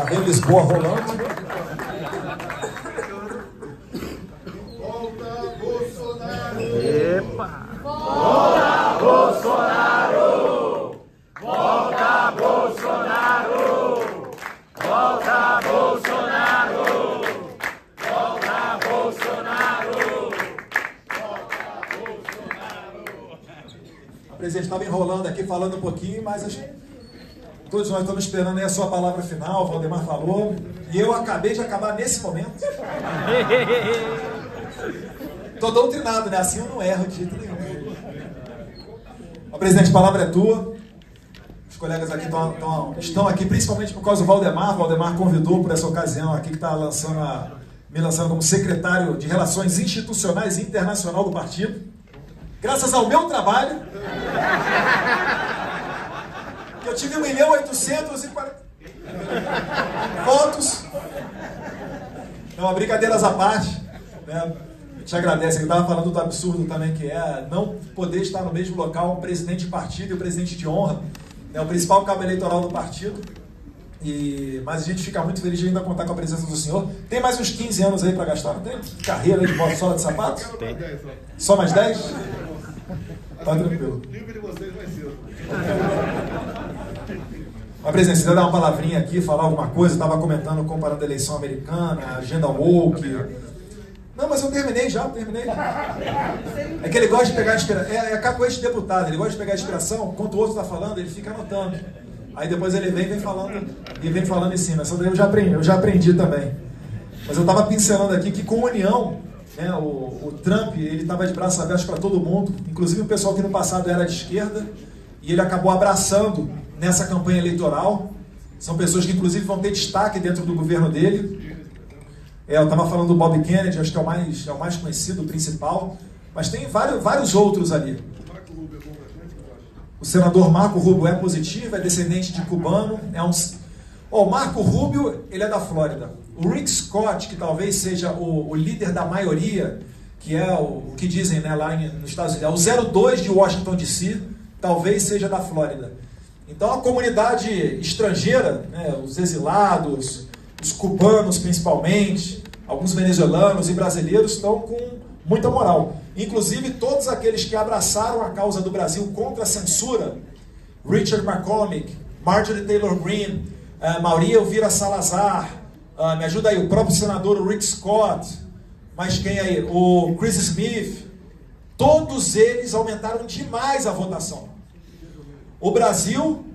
Rio Lisboa rolando. Volta Bolsonaro! Epa! Volta Bolsonaro! Volta Bolsonaro! Volta Bolsonaro! Volta Bolsonaro! A presidente estava enrolando aqui, falando um pouquinho, mas todos nós estamos esperando aí a sua palavra final. O Valdemar falou, e eu acabei de acabar nesse momento. Estou doutrinado, né? Assim eu não erro de jeito nenhum. Ó, presidente, a palavra é tua. Os colegas aqui estão aqui principalmente por causa do Valdemar. O Valdemar convidou por essa ocasião aqui, que está me lançando como secretário de Relações Institucionais e Internacional do partido. Graças ao meu trabalho, que eu tive 1.840.000 votos. Então, brincadeiras à parte, né? Eu te agradeço. Eu estava falando do absurdo também que é não poder estar no mesmo local o presidente de partido e o presidente de honra, né? O principal cabo eleitoral do partido. Mas a gente fica muito feliz de ainda contar com a presença do senhor. Tem mais uns 15 anos aí para gastar, não tem? Carreira aí de bola sola de sapatos? Tem. Só mais 10? Tá tranquilo. Livre de vocês vai ser. A presidente, se quiser dar uma palavrinha aqui, falar alguma coisa, estava comentando, comparando a eleição americana, a agenda woke. Não, mas eu terminei. É que ele gosta de pegar inspiração. É capoeira de deputado, ele gosta de pegar inspiração, enquanto o outro está falando, ele fica anotando. Aí depois ele vem falando em cima. Essa daí eu já aprendi também. Mas eu estava pincelando aqui que com a união, né, o Trump, ele estava de braços abertos para todo mundo, inclusive o pessoal que no passado era de esquerda, e ele acabou abraçando nessa campanha eleitoral. São pessoas que inclusive vão ter destaque dentro do governo dele. Eu estava falando do Bob Kennedy, acho que é o mais conhecido, o principal, mas tem vários outros ali. O senador Marco Rubio é positivo, é descendente de cubano. O Marco Rubio, ele é da Flórida. O Rick Scott, que talvez seja o líder da maioria, que é o que dizem, né, lá nos Estados Unidos, é o 02 de Washington DC, talvez seja da Flórida. Então a comunidade estrangeira, né, os exilados, os cubanos principalmente, alguns venezuelanos e brasileiros estão com muita moral. Inclusive todos aqueles que abraçaram a causa do Brasil contra a censura, Richard McCormick, Marjorie Taylor Greene, Maria Elvira Salazar, me ajuda aí, o próprio senador Rick Scott, mas quem aí? O Chris Smith, todos eles aumentaram demais a votação. O Brasil,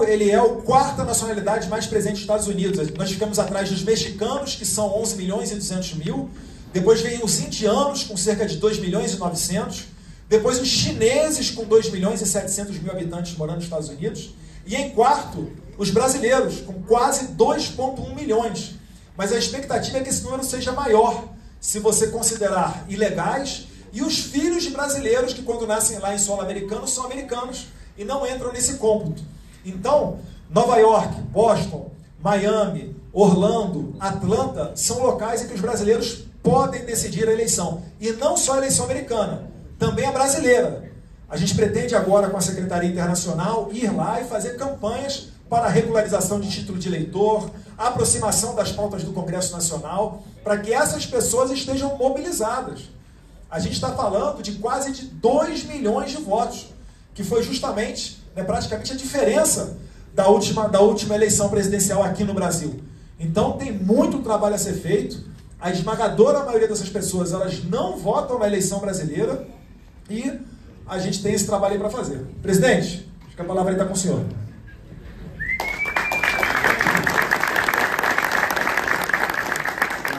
ele é a quarta nacionalidade mais presente nos Estados Unidos. Nós ficamos atrás dos mexicanos, que são 11.200.000. Depois vem os indianos, com cerca de 2.900.000. Depois os chineses, com 2.700.000 habitantes morando nos Estados Unidos. E em quarto, os brasileiros, com quase 2,1 milhões. Mas a expectativa é que esse número seja maior, se você considerar ilegais, e os filhos de brasileiros que quando nascem lá em solo americano, são americanos e não entram nesse cômputo. Então, Nova York, Boston, Miami, Orlando, Atlanta, são locais em que os brasileiros podem decidir a eleição. E não só a eleição americana, também a brasileira. A gente pretende agora, com a Secretaria Internacional, ir lá e fazer campanhas para a regularização de título de eleitor, a aproximação das pautas do Congresso Nacional, para que essas pessoas estejam mobilizadas. A gente está falando de quase de 2 milhões de votos, que foi justamente, né, praticamente a diferença da última eleição presidencial aqui no Brasil. Então tem muito trabalho a ser feito. A esmagadora maioria dessas pessoas, elas não votam na eleição brasileira e a gente tem esse trabalho aí para fazer. Presidente, acho que a palavra aí está com o senhor.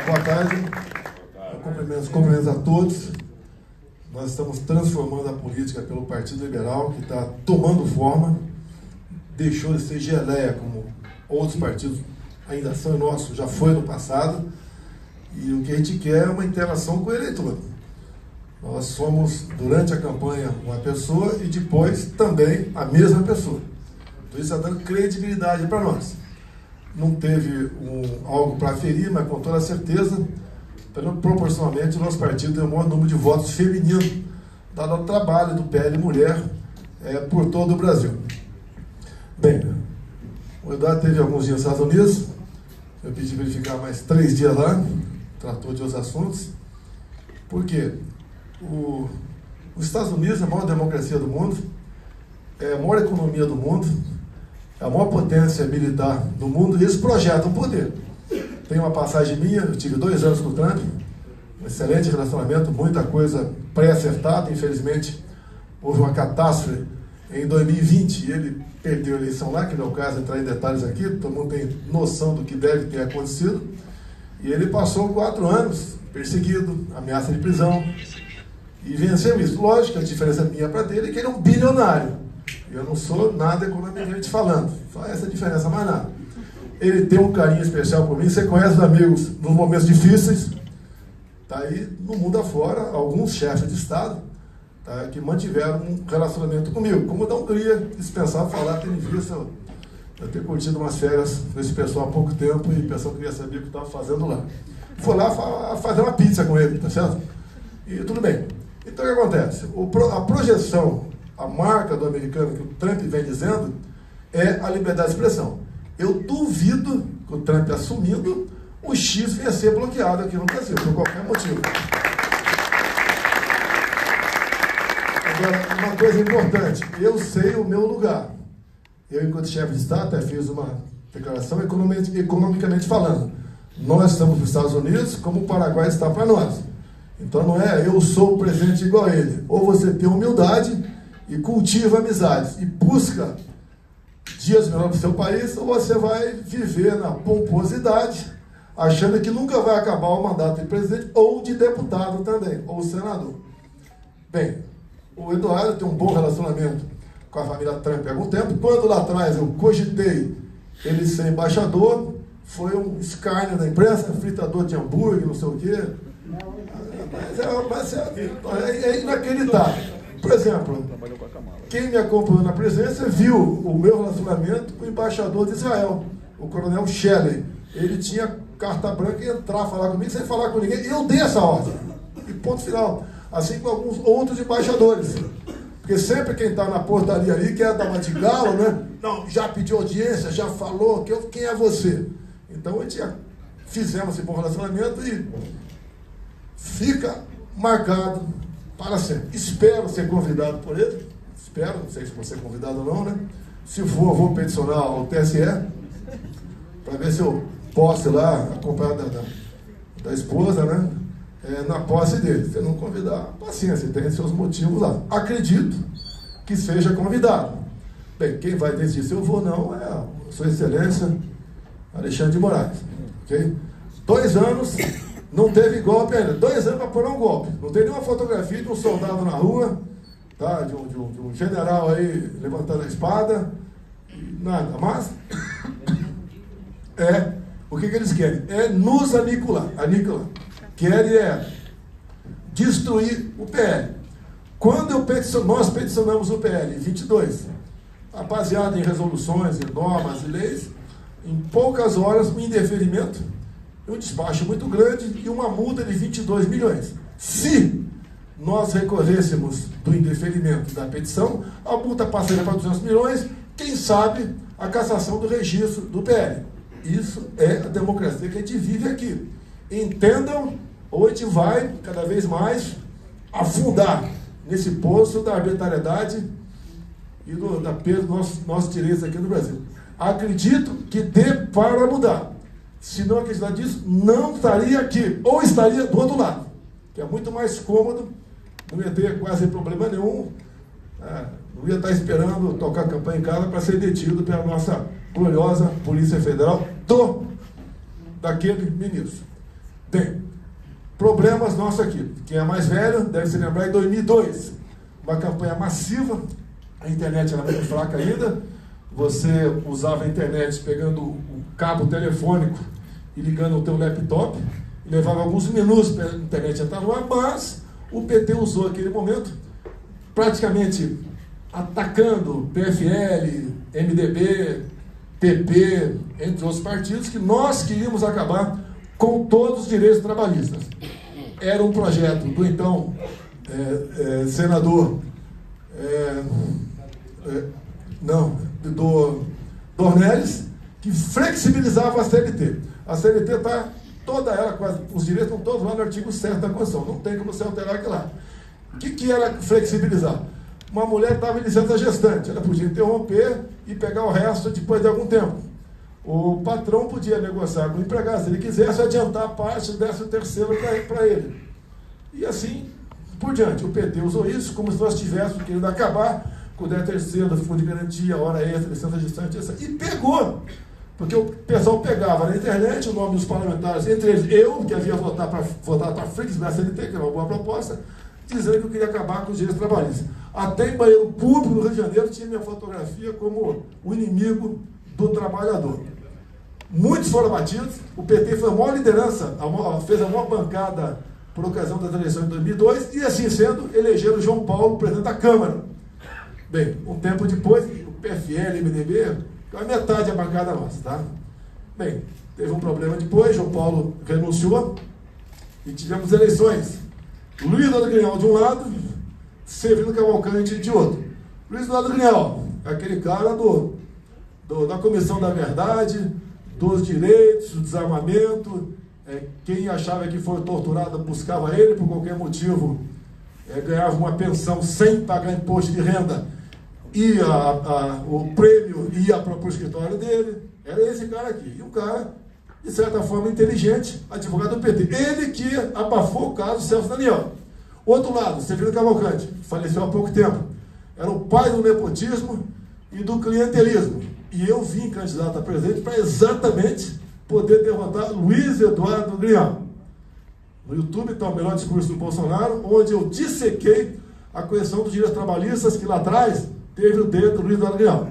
Boa tarde. Cumprimentos a todos. Nós estamos transformando a política pelo Partido Liberal, que está tomando forma, deixou de ser geleia, como outros partidos ainda são, nosso já foi no passado, e o que a gente quer é uma interação com o eleitor. Nós somos, durante a campanha, uma pessoa e depois também a mesma pessoa. Então isso está dando credibilidade para nós. Não teve algo para ferir, mas com toda certeza, proporcionalmente, o nosso partido tem o maior número de votos femininos, dado ao trabalho do PL Mulher por todo o Brasil. Bem, O Eduardo teve alguns dias nos Estados Unidos, eu pedi para ele ficar mais 3 dias lá, tratou de outros assuntos. Por quê? Os Estados Unidos é a maior democracia do mundo, é a maior economia do mundo, é a maior potência militar do mundo, e eles projetam poder. Tem uma passagem minha, eu tive 2 anos com o Trump, um excelente relacionamento, muita coisa pré-acertada. Infelizmente, houve uma catástrofe em 2020 e ele perdeu a eleição lá, que não é o caso de entrar em detalhes aqui, todo mundo tem noção do que deve ter acontecido. E ele passou 4 anos perseguido, ameaça de prisão, e venceu isso. Lógico, a diferença minha para dele é que ele é um bilionário. Eu não sou nada economicamente falando, só essa diferença, mais nada. Ele tem um carinho especial por mim. Você conhece os amigos nos momentos difíceis, tá aí no mundo afora, alguns chefes de Estado, tá, que mantiveram um relacionamento comigo. Como da Hungria, dispensar falar, tendo visto eu ter curtido umas férias com esse pessoal há pouco tempo, e o pessoal queria saber o que estava fazendo lá. Fui lá fazer uma pizza com ele, tá certo? E tudo bem. Então o que acontece? A projeção, a marca do americano que o Trump vem dizendo é a liberdade de expressão. Eu duvido que o Trump, assumindo, o X venha ser bloqueado aqui no Brasil, por qualquer motivo. Agora, uma coisa importante, eu sei o meu lugar. Eu, enquanto chefe de Estado, até fiz uma declaração economicamente falando. Nós estamos nos Estados Unidos como o Paraguai está para nós. Então não é eu sou o presidente igual a ele. Ou você tem humildade e cultiva amizades e busca dias melhores para o seu país, ou você vai viver na pomposidade, achando que nunca vai acabar o mandato de presidente ou de deputado também, ou senador. Bem, o Eduardo tem um bom relacionamento com a família Trump há algum tempo. Quando lá atrás eu cogitei ele ser embaixador, foi um escárnio da imprensa, fritador de hambúrguer, não sei o quê. Mas é inacreditável. Por exemplo, quem me acompanhou na presidência viu o meu relacionamento com o embaixador de Israel, o coronel Shelley. Ele tinha carta branca e entrar falar comigo sem falar com ninguém. Eu dei essa ordem. E ponto final. Assim como alguns outros embaixadores. Porque sempre quem está na portaria ali quer dar uma de galo, né? Não, já pediu audiência, já falou, quem é você? Então a gente fizemos esse bom relacionamento e fica marcado para sempre. Espero ser convidado por ele. Espero, não sei se vou ser convidado ou não, né? Se for, vou peticionar ao TSE para ver se eu posso ir lá acompanhar da esposa, né? Na posse dele. Se não convidar, paciência, tem seus motivos lá. Acredito que seja convidado. Bem, quem vai decidir se eu vou ou não é a Sua Excelência Alexandre de Moraes. Okay? 2 anos, não teve golpe ainda. 2 anos para pôr um golpe. Não tem nenhuma fotografia de um soldado na rua, tá? de um general aí levantando a espada, nada. Mas o que eles querem? É nos aniquilar. Querem destruir o PL. Quando nós peticionamos o PL 22, baseado em resoluções, em normas e leis, em poucas horas, um indeferimento, um despacho muito grande e uma multa de 22 milhões. Se nós recorrêssemos do indeferimento da petição, a multa passaria para 200 milhões, quem sabe a cassação do registro do PL. Isso é a democracia que a gente vive aqui. Entendam, ou a gente vai cada vez mais afundar nesse poço da arbitrariedade e da perda dos nossos direitos aqui no Brasil. Acredito que dê para mudar. Se não acreditar disso, não estaria aqui, ou estaria do outro lado, que é muito mais cômodo, não ia ter quase problema nenhum, não ia estar esperando tocar campanha em casa para ser detido pela nossa gloriosa Polícia Federal daquele ministro. Bem, problemas nossos aqui. Quem é mais velho deve se lembrar em 2002, uma campanha massiva, a internet era muito fraca ainda, você usava a internet pegando o cabo telefônico e ligando o teu laptop, levava alguns minutos para a internet entrar no ar, mas o PT usou aquele momento praticamente atacando PFL, MDB, PP, entre outros partidos, que nós queríamos acabar com todos os direitos trabalhistas. Era um projeto do então senador do Dornelles, que flexibilizava a CLT. A CLT está toda ela, os direitos estão todos lá no artigo 7 da Constituição, não tem como você alterar aquilo lá. O que era flexibilizar? Uma mulher estava em licença gestante, ela podia interromper e pegar o resto depois de algum tempo. O patrão podia negociar com o empregado, se ele quisesse, adiantar a parte, desse o terceiro para ele. E assim por diante. O PT usou isso como se nós tivéssemos querido acabar com o 13º, fundo de garantia, hora extra, licença gestante, e pegou. Porque o pessoal pegava na internet o nome dos parlamentares, entre eles eu, que havia votado para flexibilizar a CLT, que era uma boa proposta, dizendo que eu queria acabar com os direitos trabalhistas. Até em banheiro público no Rio de Janeiro tinha minha fotografia como o inimigo do trabalhador. Muitos foram abatidos, o PT foi a maior liderança, fez a maior bancada por ocasião das eleições de 2002, e assim sendo, elegeram João Paulo presidente da Câmara. Bem, um tempo depois, o PFL e o MDB, a metade da bancada nossa, tá? Bem, teve um problema depois, João Paulo renunciou, e tivemos eleições. Luiz Eduardo Grignal de um lado, Severino Cavalcante de outro. Luiz Eduardo Grignal, aquele cara da Comissão da Verdade, dos direitos, do desarmamento, quem achava que foi torturado buscava ele por qualquer motivo, ganhava uma pensão sem pagar imposto de renda, e o prêmio ia para o escritório dele. Era esse cara aqui. E um cara, de certa forma, inteligente, advogado do PT. Ele que abafou o caso Celso Daniel. Outro lado, Severino Cavalcante, faleceu há pouco tempo. Era o pai do nepotismo e do clientelismo. E eu vim candidato a presidente para exatamente poder derrotar Luiz Eduardo Grignal. No YouTube está o melhor discurso do Bolsonaro, onde eu dissequei a questão dos direitos trabalhistas, que lá atrás teve o dedo do Luiz Eduardo Grignal.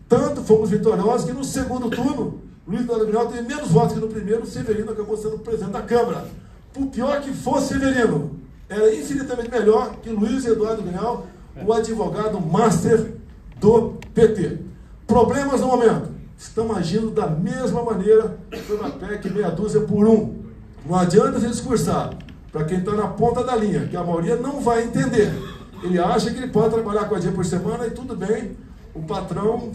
Tanto fomos vitoriosos que no segundo turno, Luiz Eduardo Grignal teve menos votos que no primeiro, Severino acabou sendo presidente da Câmara. Por pior que fosse Severino, era infinitamente melhor que Luiz Eduardo Grignal, o advogado master do PT. Problemas no momento. Estão agindo da mesma maneira que foi na PEC meia dúzia por um. Não adianta você discursar para quem está na ponta da linha, que a maioria não vai entender. Ele acha que ele pode trabalhar 4 dias por semana e tudo bem, o patrão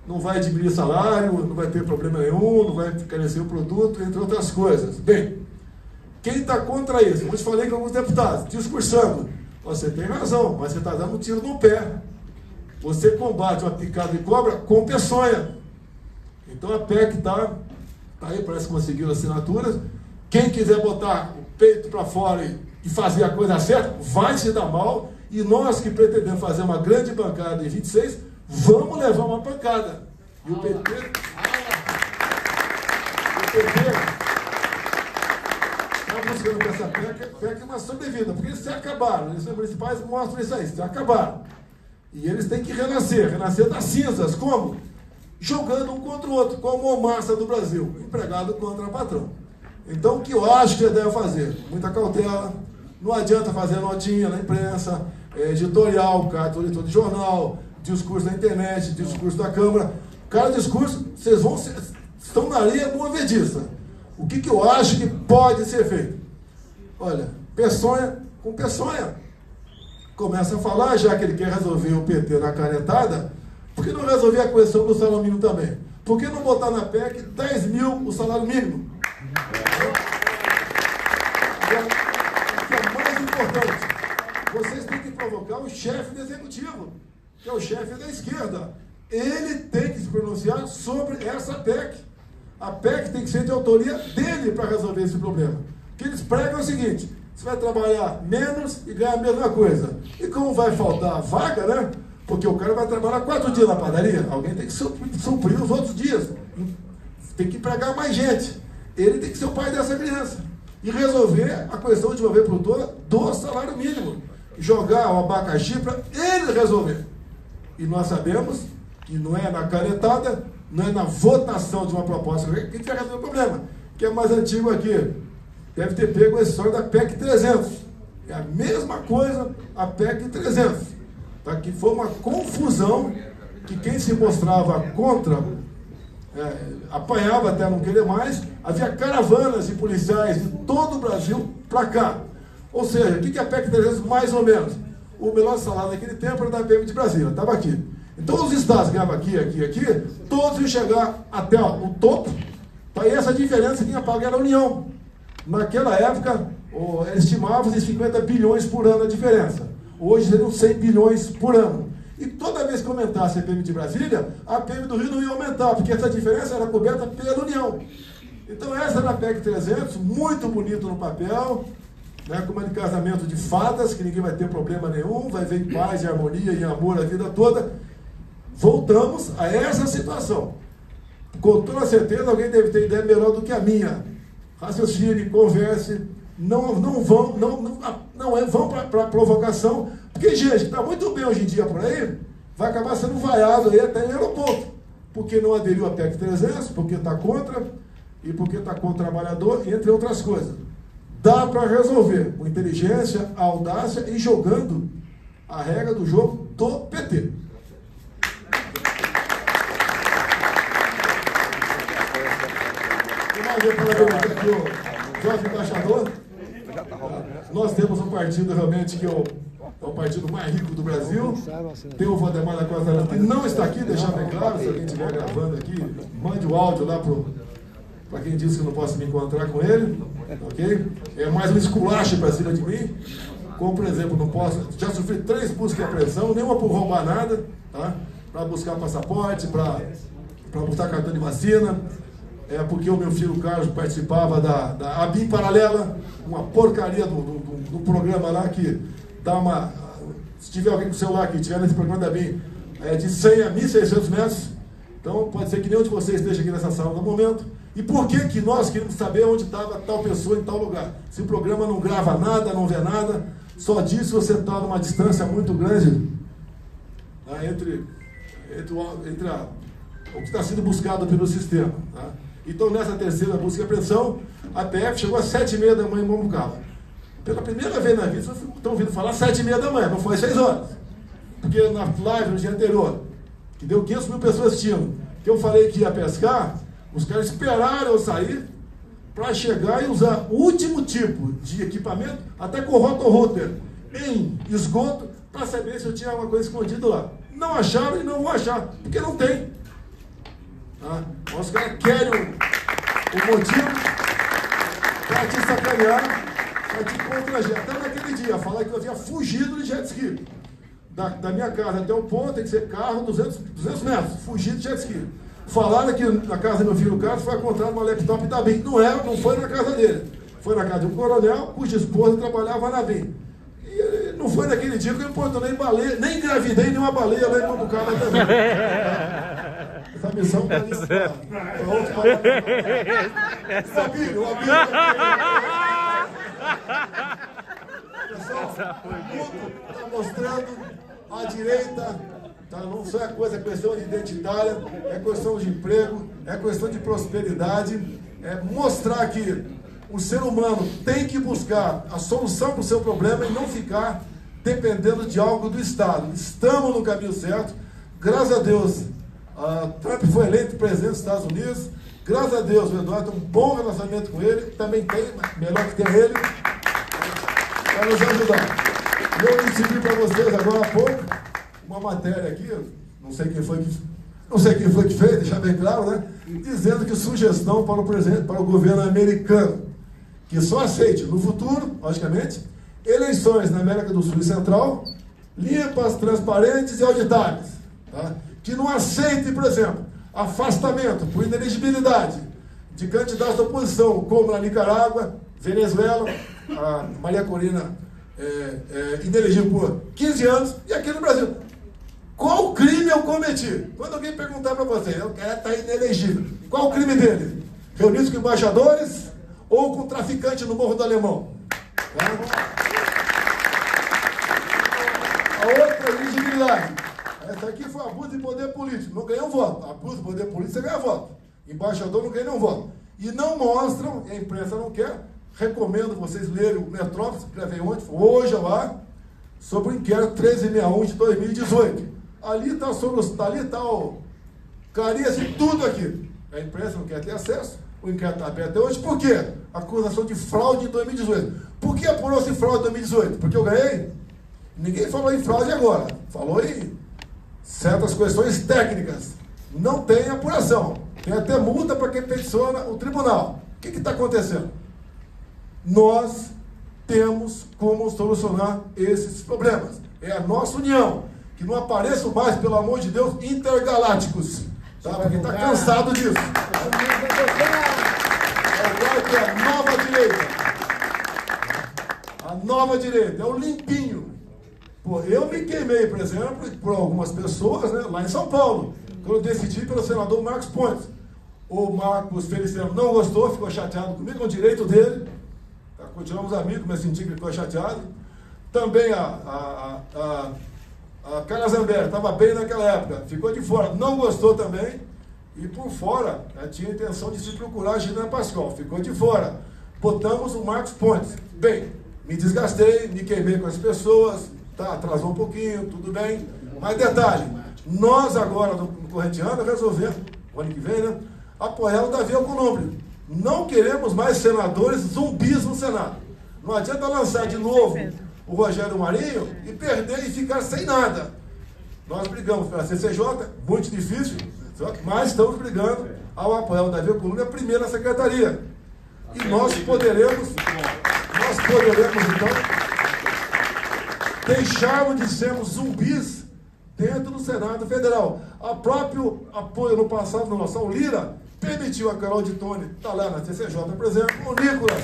não vai diminuir salário, não vai ter problema nenhum, não vai encarecer o produto, entre outras coisas. Bem, quem está contra isso? Eu te falei com alguns deputados, discursando. Você tem razão, mas você está dando um tiro no pé. Você combate uma picada de cobra com peçonha. Então a PEC está aí, parece que conseguiu assinaturas. Quem quiser botar o peito para fora e fazer a coisa certa, vai se dar mal. E nós que pretendemos fazer uma grande bancada em 26, vamos levar uma pancada. E o PT está buscando que essa PEC uma sobrevida, porque eles se acabaram. Eles municipais mostram isso aí, se acabaram. E eles têm que renascer das cinzas. Como? Jogando um contra o outro, como a massa do Brasil, empregado contra patrão. Então, o que eu acho que ele deve fazer? Muita cautela, não adianta fazer notinha na imprensa, editorial, carta leitor de jornal, discurso na internet, discurso da Câmara. Cada discurso, vocês estão na linha movediça. O que eu acho que pode ser feito? Olha, peçonha com peçonha. Começa a falar, já que ele quer resolver o PT na canetada, por que não resolver a questão do salário mínimo também? Por que não botar na PEC 10 mil o salário mínimo? O que é mais importante, vocês têm que provocar o chefe do executivo, que é o chefe da esquerda. Ele tem que se pronunciar sobre essa PEC. A PEC tem que ser de autoria dele para resolver esse problema. O que eles pregam é o seguinte: você vai trabalhar menos e ganhar a mesma coisa. E como vai faltar vaga, né? Porque o cara vai trabalhar 4 dias na padaria, alguém tem que suprir os outros dias. Tem que empregar mais gente. Ele tem que ser o pai dessa criança. E resolver a questão de uma vez por todas do salário mínimo. Jogar o abacaxi para ele resolver. E nós sabemos que não é na canetada, não é na votação de uma proposta que a gente vai resolver o problema. Que é mais antigo aqui. Deve ter pego a história da PEC 300. É a mesma coisa a PEC 300. Tá? Que foi uma confusão que quem se mostrava contra apanhava até não querer mais. Havia caravanas de policiais de todo o Brasil para cá. Ou seja, o que é a PEC 300 mais ou menos? O melhor salário naquele tempo era da PM de Brasília, estava aqui. Então os estados que ganhavam aqui, todos iam chegar até o topo, e essa diferença quem ia pagar era a União. Naquela época, estimava-se 50 bilhões por ano a diferença. Hoje seriam 100 bilhões por ano. E toda vez que aumentasse a PM de Brasília, a PM do Rio não ia aumentar, porque essa diferença era coberta pela União. Então essa era a PEC 300, muito bonito no papel, né, como é de casamento de fadas, que ninguém vai ter problema nenhum, vai ver em paz e harmonia e amor a vida toda. Voltamos a essa situação. Com toda certeza alguém deve ter ideia melhor do que a minha. Raciocine, converse, não vão para a provocação, porque gente, está muito bem hoje em dia por aí, vai acabar sendo vaiado aí até em aeroporto, porque não aderiu à PEC 300, porque está contra, e porque está contra o trabalhador, entre outras coisas. Dá para resolver com inteligência, audácia e jogando a regra do jogo do PT. Aqui o jovem embaixador. Nós temos um partido realmente que é o partido mais rico do Brasil. Tem o Valdemar da Costa Neto, que não está aqui, deixar bem claro, se alguém estiver gravando aqui, mande o áudio lá para quem disse que eu não posso me encontrar com ele, ok? É mais um esculacho para cima de mim. Como, por exemplo, não posso, já sofri 3 buscas de apreensão, nenhuma por roubar nada, tá? Para buscar passaporte, para buscar cartão de vacina. Porque o meu filho Carlos participava da ABIN Paralela, uma porcaria do programa lá que dá uma... Se tiver alguém com o celular que tiver nesse programa da ABIN, de 100 a 1.600 metros, então pode ser que nenhum de vocês esteja aqui nessa sala no momento. E por que nós queremos saber onde estava tal pessoa em tal lugar? Se o programa não grava nada, não vê nada, só diz se você está numa distância muito grande, né, entre o que está sendo buscado pelo sistema. Tá? Então, nessa terceira busca e apreensão, a PF chegou às 7h30 da manhã em Mambucaba. Pela primeira vez na vida, vocês estão ouvindo falar 7h30 da manhã, não foi 6 horas. Porque na live no dia anterior, que deu 500 mil pessoas assistindo, que eu falei que ia pescar, os caras esperaram eu sair para chegar e usar o último tipo de equipamento, até com o rotor-router em esgoto, para saber se eu tinha alguma coisa escondida lá. Não acharam e não vão achar, porque não tem. Os caras querem o motivo para te sacanear, para te constranger. Até naquele dia, falar que eu havia fugido de jet ski. Da minha casa até o ponto, tem que ser carro 200 metros, fugido de jet ski. Falaram que na casa do meu filho Carlos foi encontrado uma laptop da BIM. Não foi na casa dele. Foi na casa de um coronel cuja esposa trabalhava na BIM. E não foi naquele dia que eu importunei baleia, nem engravidei nenhuma baleia lá em Mambucaba também. Essa missão para outro Pessoal, o mundo está mostrando a direita, tá? Não só é questão de identitária, é questão de emprego, é questão de prosperidade, é mostrar que o ser humano tem que buscar a solução para o seu problema e não ficar dependendo de algo do Estado. Estamos no caminho certo. Graças a Deus, Trump foi eleito presidente dos Estados Unidos. Graças a Deus, o Eduardo tem um bom relacionamento com ele. Também tem, melhor que tem ele, para nos ajudar. Eu recebi para vocês agora há pouco uma matéria aqui, não sei quem foi que fez, deixar bem claro, né? Dizendo que sugestão para o presidente, para o governo americano, que só aceite no futuro, logicamente, eleições na América do Sul e Central, limpas, transparentes e auditáveis. Tá? Que não aceite, por exemplo, afastamento por inelegibilidade de candidatos da oposição, como na Nicarágua, Venezuela, a Maria Corina inelegível por 15 anos, e aqui no Brasil. Qual crime eu cometi? Quando alguém perguntar para você, o cara está inelegível, qual o crime dele? Reunido com embaixadores ou com traficante no Morro do Alemão? Tá? A outra elegibilidade. Essa aqui foi abuso de poder político. Não ganhou voto. Abuso de poder político, você ganha voto. Embaixador não ganha nenhum voto. E não mostram, e a imprensa não quer, recomendo vocês lerem o Metrópolis, que gravei ontem, hoje lá, sobre o inquérito 1361 de 2018. Ali está o Carias e tudo aqui. A imprensa não quer ter acesso, o inquérito está aberto até hoje. Por quê? Acusação de fraude em 2018. Por que apurou-se fraude em 2018? Porque eu ganhei? Ninguém falou em fraude agora. Falou em certas questões técnicas. Não tem apuração. Tem até multa para quem peticiona o tribunal. O que está acontecendo? Nós temos como solucionar esses problemas. É a nossa união. Que não apareçam mais, pelo amor de Deus, intergalácticos. Tá? Porque está cansado disso. Agora que é a nova direita. A nova direita. É o limpinho. Pô, eu me queimei, por exemplo, por algumas pessoas, né, lá em São Paulo, quando eu decidi pelo senador Marcos Pontes. O Marcos Feliciano não gostou, ficou chateado comigo, é o direito dele. Tá, continuamos amigos, mas senti que ele ficou chateado. Também a Carla Zambelli estava bem naquela época, ficou de fora, não gostou também. E por fora, tinha a intenção de se procurar a Gina Pascoal, ficou de fora. Botamos o Marcos Pontes. Bem, me desgastei, me queimei com as pessoas, tá, atrasou um pouquinho, tudo bem. Mas detalhe, nós agora, no Corretiano, resolvemos, o ano que vem, né, apoiar o Davi Alcolumbre. Não queremos mais senadores zumbis no Senado. Não adianta lançar de novo o Rogério Marinho e perder e ficar sem nada. Nós brigamos pela CCJ, muito difícil, mas estamos brigando ao apoiar o Davi Alcolumbre a primeira secretaria. E nós poderemos então, deixarmos de sermos zumbis dentro do Senado Federal. O próprio apoio no passado do nosso Lira permitiu a Carol de Tone estar lá na CCJ, por exemplo, o Nicolas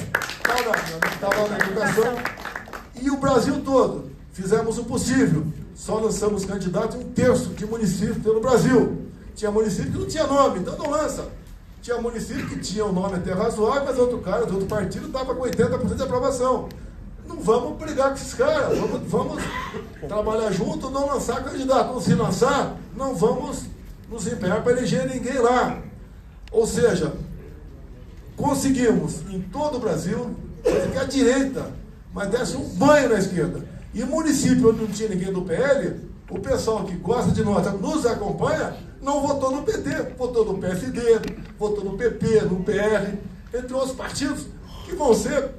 está lá na educação, e o Brasil todo. Fizemos o possível, só lançamos candidatos em 1/3 de municípios pelo Brasil. Tinha município que não tinha nome, então não lança. Tinha município que tinha um nome até razoável, mas outro cara de outro partido estava com 80% de aprovação. Não vamos brigar com esses caras, vamos trabalhar junto, não lançar candidato. Não se lançar, não vamos nos empenhar para eleger ninguém lá. Ou seja, conseguimos em todo o Brasil que a direita, mas desse um banho na esquerda. E município onde não tinha ninguém do PL, o pessoal que gosta de nós, nos acompanha, não votou no PT, votou no PSD, votou no PP, no PR, entre outros partidos que vão ser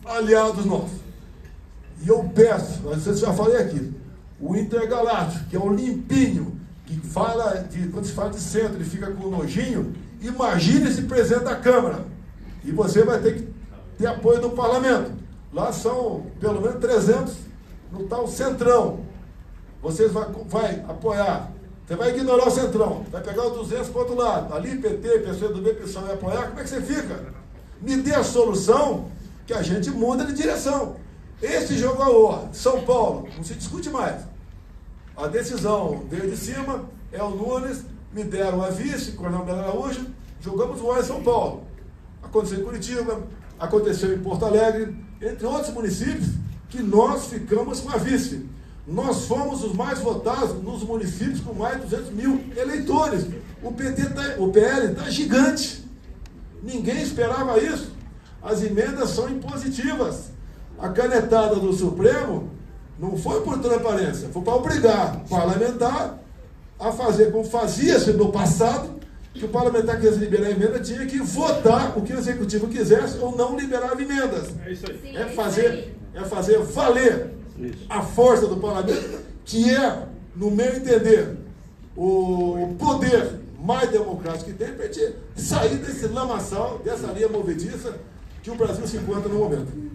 aliados nossos. E eu peço, eu já falei aqui, o Intergaláctico, que é o limpinho, que fala, quando se fala de centro, ele fica com nojinho, imagine esse presidente da Câmara. E você vai ter que ter apoio do parlamento. Lá são pelo menos 300 no tal centrão. Vocês vai apoiar. Você vai ignorar o centrão. Vai pegar os 200 para o outro lado. Ali, PT, PCdoB, PSOL vai apoiar. Como é que você fica? Me dê a solução que a gente muda de direção. Esse jogo ó, São Paulo, não se discute mais. A decisão veio de cima, é o Nunes, me deram a vice, Coronel Belo Araújo, jogamos o ar em São Paulo. Aconteceu em Curitiba, aconteceu em Porto Alegre, entre outros municípios, que nós ficamos com a vice. Nós fomos os mais votados nos municípios com mais de 200 mil eleitores. O PL está gigante. Ninguém esperava isso. As emendas são impositivas. A canetada do Supremo não foi por transparência, foi para obrigar o parlamentar a fazer como fazia-se no passado, que o parlamentar que quisesse liberar a emenda tinha que votar o que o executivo quisesse ou não liberava emendas. É isso aí. Sim, é fazer valer a força do parlamento, que é, no meu entender, o poder mais democrático que tem para a gente sair desse lamaçal, dessa linha movediça que o Brasil se encontra no momento.